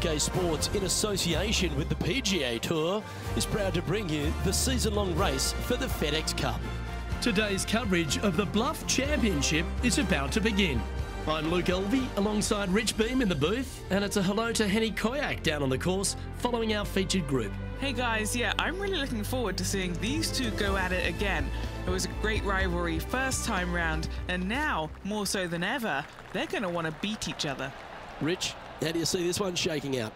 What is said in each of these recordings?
S2 Sports, in association with the PGA Tour, is proud to bring you the season-long race for the FedEx Cup. Today's coverage of the Bluff Championship is about to begin. I'm Luke Elvey alongside Rich Beam in the booth, and it's a hello to Henny Koyak down on the course following our featured group. Hey guys, yeah, I'm really looking forward to seeing these two go at it again. It was a great rivalry first time round, and now, more so than ever, they're going to want to beat each other. Rich, how do you see this one shaking out?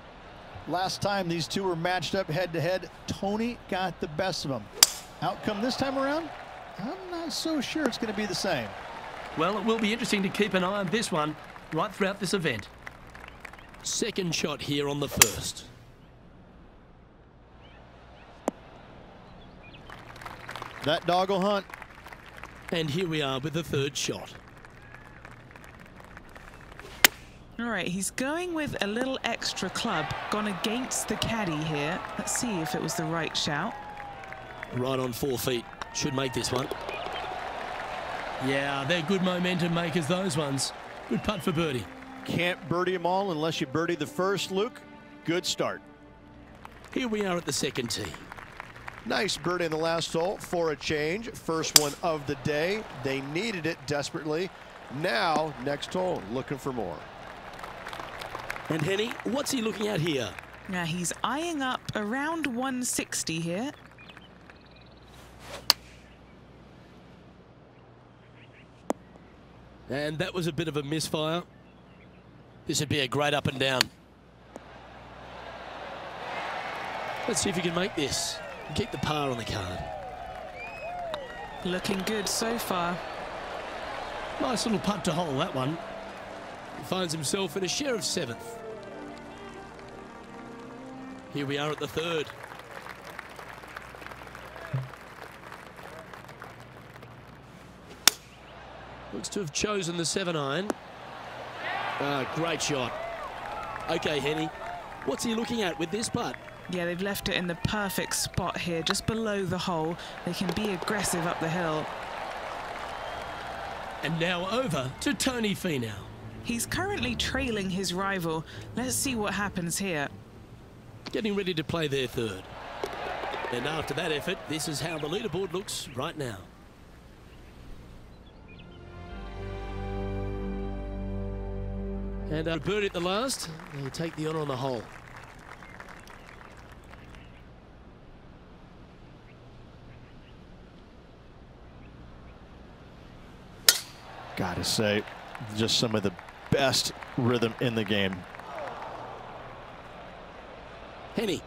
Last time these two were matched up head-to-head, Tony got the best of them. Outcome this time around? I'm not so sure it's going to be the same. Well, it will be interesting to keep an eye on this one right throughout this event. Second shot here on the first. That dog will hunt. And here we are with the third shot. All right, he's going with a little extra club, gone against the caddy here. Let's see if it was the right shout. Right on 4 feet. Should make this one. Yeah, they're good momentum makers, those ones. Good putt for birdie. Can't birdie them all unless you birdie the first, Luke. Good start. Here we are at the second tee. Nice birdie in the last hole for a change. First one of the day. They needed it desperately. Now, next hole, looking for more. And Henny, what's he looking at here? Now he's eyeing up around 160 here. And that was a bit of a misfire. This would be a great up and down. Let's see if he can make this. Keep the par on the card. Looking good so far. Nice little putt to hole, that one. He finds himself in a share of 7th. Here we are at the third. Looks to have chosen the 7-iron. Great shot. Okay, Henny, what's he looking at with this putt? Yeah, they've left it in the perfect spot here, just below the hole. They can be aggressive up the hill. And now over to Tony Finau. He's currently trailing his rival. Let's see what happens here. Getting ready to play their third. And after that effort, this is how the leaderboard looks right now. And a birdie at the last. They'll take the honour on the hole. Gotta say, just some of the best rhythm in the game. Henny,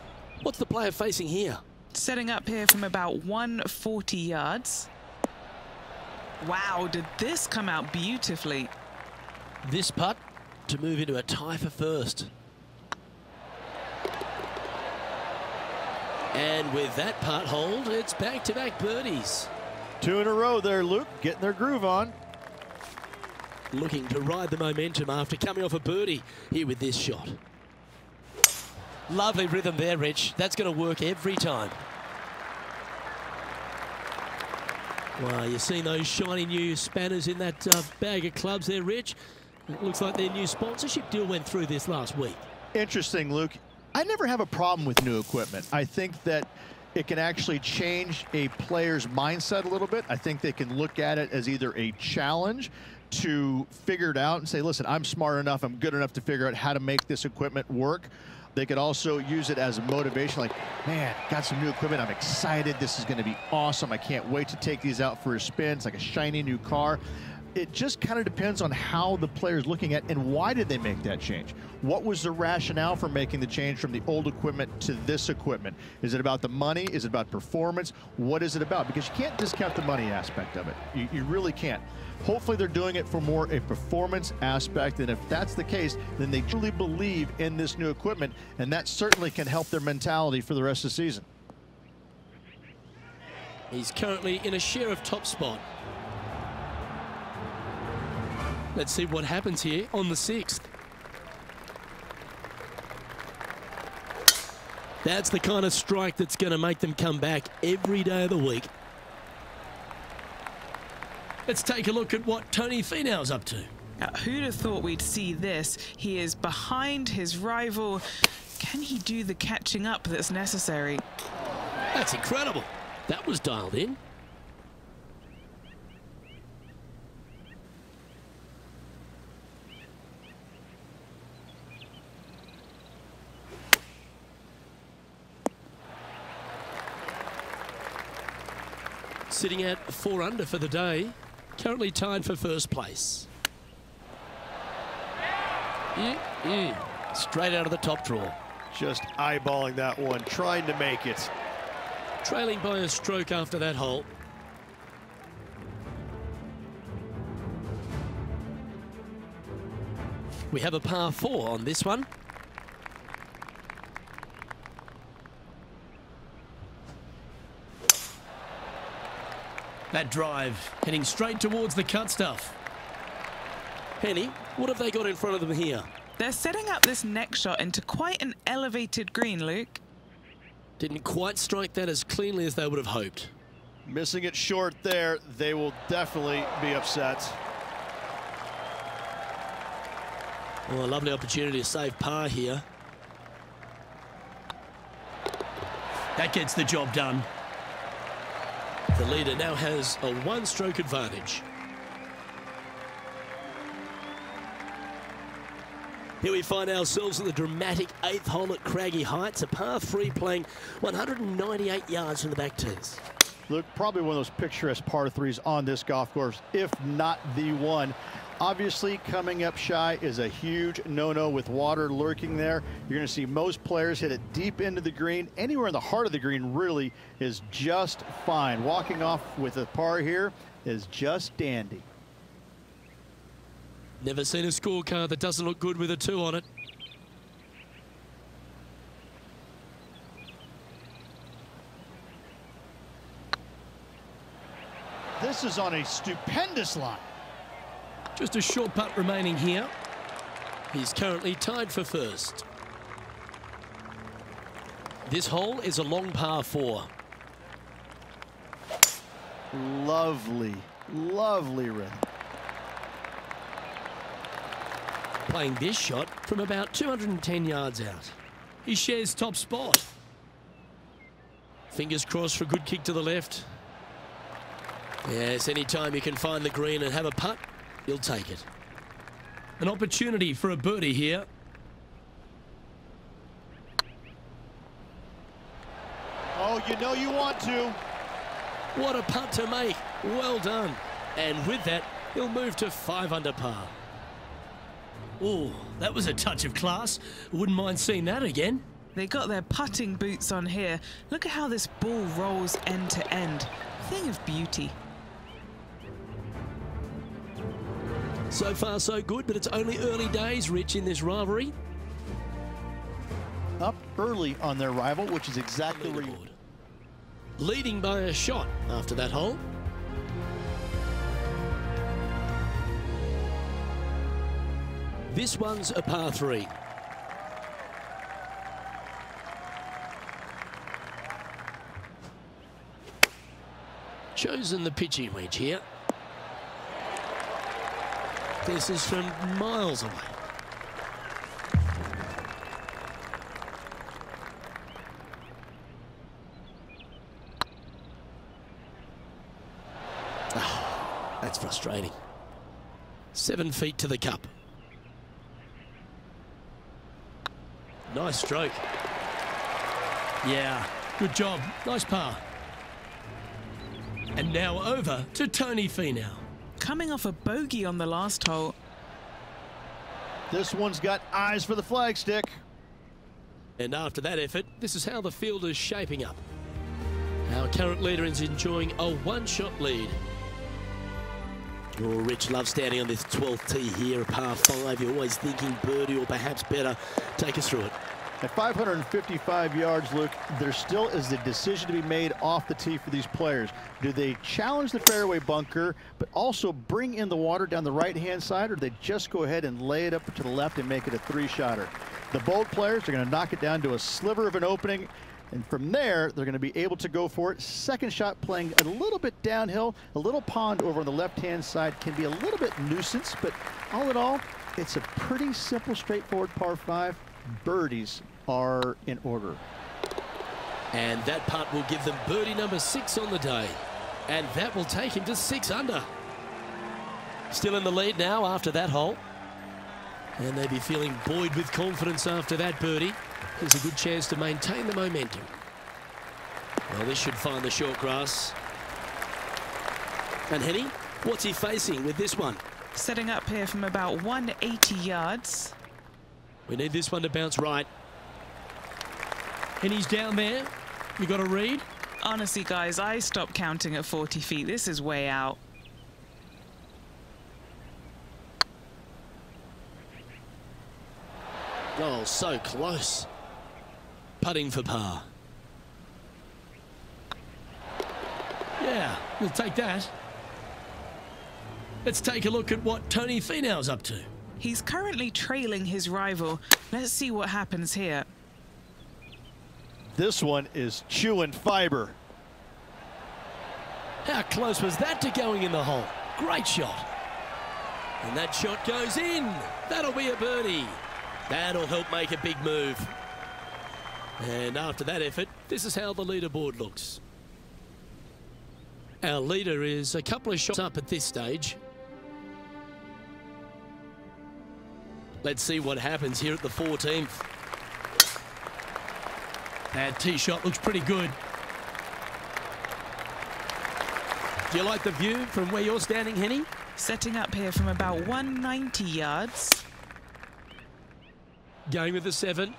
what's the player facing here? Setting up here from about 140 yards. Wow, did this come out beautifully? This putt to move into a tie for first. And with that putt hold, it's back-to-back birdies. 2 in a row there, Luke, getting their groove on. Looking to ride the momentum after coming off a birdie here with this shot. Lovely rhythm there, Rich. That's going to work every time. Wow, you've seen those shiny new spanners in that bag of clubs there, Rich. It looks like their new sponsorship deal went through this last week. Interesting, Luke. I never have a problem with new equipment. I think that it can actually change a player's mindset a little bit. I think they can look at it as either a challenge to figure it out and say, listen, I'm smart enough, I'm good enough to figure out how to make this equipment work. They could also use it as a motivation, like, man, got some new equipment, I'm excited, this is going to be awesome, I can't wait to take these out for a spin. It's like a shiny new car. It just kind of depends on how the player's looking at and why did they make that change. What was the rationale for making the change from the old equipment to this equipment? Is it about the money? Is it about performance? What is it about? Because you can't discount the money aspect of it. You really can't. Hopefully they're doing it for more a performance aspect, and if that's the case, then they truly believe in this new equipment, and that certainly can help their mentality for the rest of the season. He's currently in a share of top spot. Let's see what happens here on the 6th. That's the kind of strike that's going to make them come back every day of the week. Let's take a look at what Tony Finau's up to. Who'd have thought we'd see this? He is behind his rival. Can he do the catching up that's necessary? That's incredible. That was dialed in. Sitting at 4 under for the day, currently tied for first place. Straight out of the top draw. Just eyeballing that one, trying to make it. Trailing by a stroke after that hole. We have a par 4 on this one. That drive heading straight towards the cut stuff. Henny, what have they got in front of them here? They're setting up this next shot into quite an elevated green, Luke. Didn't quite strike that as cleanly as they would have hoped. Missing it short there, they will definitely be upset. Well, a lovely opportunity to save par here. That gets the job done. The leader now has a 1-stroke advantage. Here we find ourselves at the dramatic 8th hole at Craggy Heights, a par 3 playing 198 yards from the back tees. Look, probably one of those picturesque par 3s on this golf course, if not the one. Obviously, coming up shy is a huge no-no with water lurking there. You're going to see most players hit it deep into the green. Anywhere in the heart of the green really is just fine. Walking off with a par here is just dandy. Never seen a scorecard that doesn't look good with a 2 on it. This is on a stupendous line. Just a short putt remaining here. He's currently tied for first. This hole is a long par 4. Lovely, lovely rhythm. Playing this shot from about 210 yards out. He shares top spot. Fingers crossed for a good kick to the left. Yes, anytime you can find the green and have a putt, you'll take it. An opportunity for a birdie here. Oh, you know you want to. What a putt to make. Well done. And with that, he'll move to 5 under par. Oh, that was a touch of class. Wouldn't mind seeing that again. They got their putting boots on here. Look at how this ball rolls end to end. Thing of beauty. So far, so good, but it's only early days, Rich, in this rivalry. Up early on their rival, which is exactly where you... Leading by a shot after that hole. This one's a par 3. Chosen the pitching wedge here. This is from miles away. Oh, that's frustrating. 7 feet to the cup. Nice stroke. Yeah, good job. Nice par. And now over to Tony Finau. Coming off a bogey on the last hole. This one's got eyes for the flagstick. And after that effort, this is how the field is shaping up. Our current leader is enjoying a 1-shot lead. Oh, Rich loves standing on this 12th tee here, a par 5. You're always thinking birdie or perhaps better. Take us through it. At 555 yards, Luke, there still is a decision to be made off the tee for these players. Do they challenge the fairway bunker, but also bring in the water down the right-hand side, or do they just go ahead and lay it up to the left and make it a 3-shotter? The bold players are going to knock it down to a sliver of an opening, And from there, they're going to be able to go for it. Second shot playing a little bit downhill. A little pond over on the left-hand side can be a little bit nuisance, but all in all, it's a pretty simple, straightforward par 5. Birdies are in order. And that putt will give them birdie number 6 on the day. And that will take him to 6 under. Still in the lead now after that hole. And they'll be feeling buoyed with confidence after that birdie. There's a good chance to maintain the momentum. Well, this should find the short grass. And Henny, what's he facing with this one? Setting up here from about 180 yards. We need this one to bounce right. Henny's down there. You got a read? Honestly, guys, I stopped counting at 40 feet. This is way out. Oh, so close. Putting for par. Yeah, we'll take that. Let's take a look at what Tony Finau's up to. He's currently trailing his rival. Let's see what happens here. This one is chewing fiber. How close was that to going in the hole? Great shot. And that shot goes in. That'll be a birdie. That'll help make a big move. And after that effort, this is how the leaderboard looks. Our leader is a couple of shots up at this stage. Let's see what happens here at the 14th. That tee shot looks pretty good. Do you like the view from where you're standing, Henny? Setting up here from about 190 yards. Going with the 7.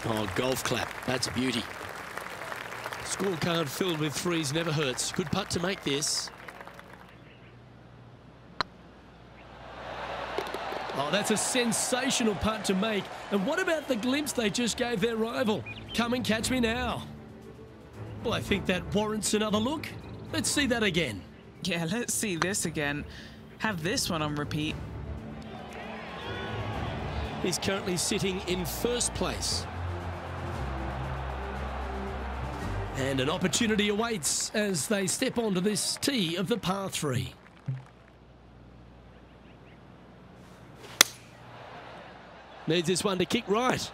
Oh, golf clap. That's a beauty. Scorecard filled with 3s never hurts. Good putt to make this. Oh, that's a sensational putt to make. And what about the glimpse they just gave their rival? Come and catch me now. Well, I think that warrants another look. Let's see that again. Yeah, let's see this again. Have this one on repeat. He's currently sitting in first place. And an opportunity awaits as they step onto this tee of the par 3. Needs this one to kick right.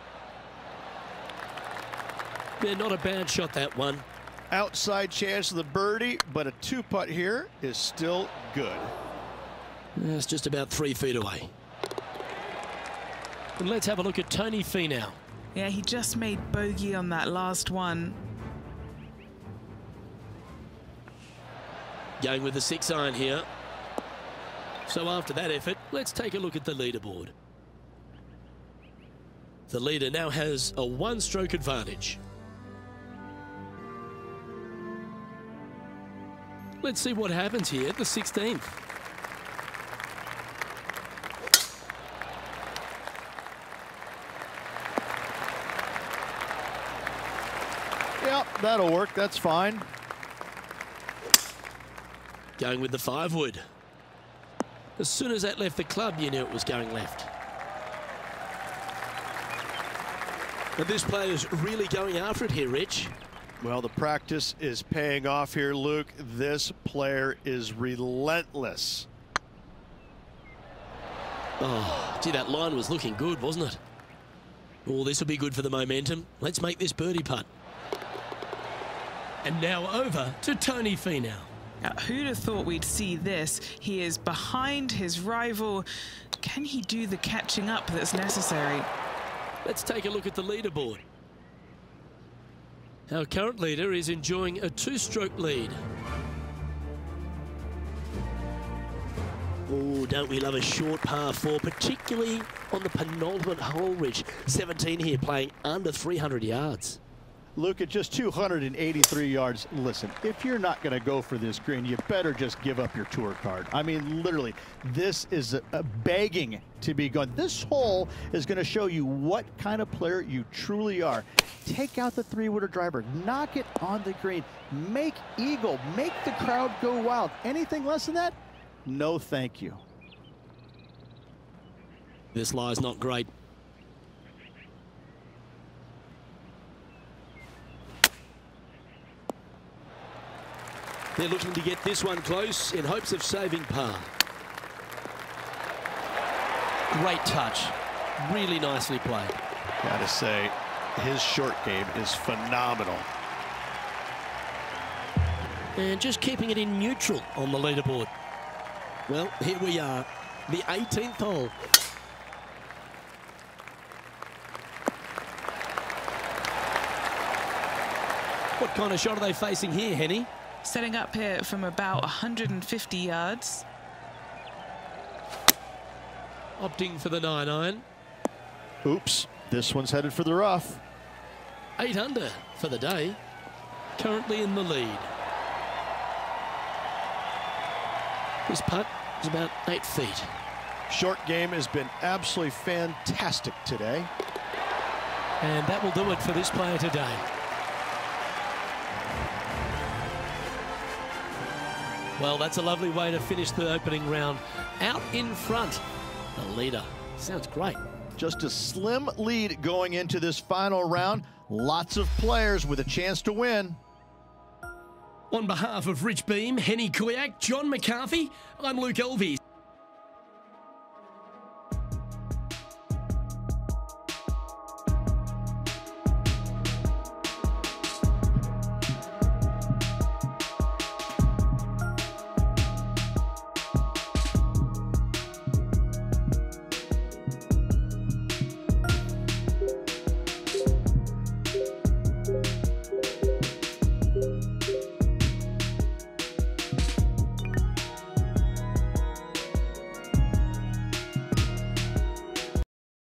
Yeah, not a bad shot, that one. Outside chance of the birdie, but a 2-putt here is still good. It's just about 3 feet away. And let's have a look at Tony Finau. Yeah, he just made bogey on that last one. Going with the 6-iron here. So after that effort, let's take a look at the leaderboard. The leader now has a 1-stroke advantage. Let's see what happens here at the 16th. Yep, that'll work. That's fine. Going with the 5-wood. As soon as that left the club, you knew it was going left. And this player's really going after it here, Rich. Well, the practice is paying off here, Luke. This player is relentless. Oh, gee, that line was looking good, wasn't it? Oh, this will be good for the momentum. Let's make this birdie putt. And now over to Tony Finau. Now, who'd have thought we'd see this? He is behind his rival. Can he do the catching up that's necessary? Let's take a look at the leaderboard. Our current leader is enjoying a 2-stroke lead. Oh, don't we love a short par 4, particularly on the penultimate hole, Rich. 17 here, playing under 300 yards. Luke, at just 283 yards, listen, if you're not going to go for this green, you better just give up your tour card. I mean, literally, this is a begging to be gone. This hole is going to show you what kind of player you truly are. Take out the 3-wooder driver, knock it on the green, make eagle, make the crowd go wild. Anything less than that? No, thank you. This lie's not great. They're looking to get this one close in hopes of saving par. Great touch. Really nicely played. Gotta say, his short game is phenomenal. And just keeping it in neutral on the leaderboard. Well, here we are, the 18th hole. What kind of shot are they facing here, Henny? Setting up here from about 150 yards. Opting for the 9-iron. Oops, this one's headed for the rough. 8 under for the day. Currently in the lead. This putt is about 8 feet. Short game has been absolutely fantastic today. And that will do it for this player today. Well, that's a lovely way to finish the opening round. Out in front, the leader. Sounds great. Just a slim lead going into this final round. Lots of players with a chance to win. On behalf of Rich Beam, Henny Kuyak, John McCarthy, I'm Luke Elvey.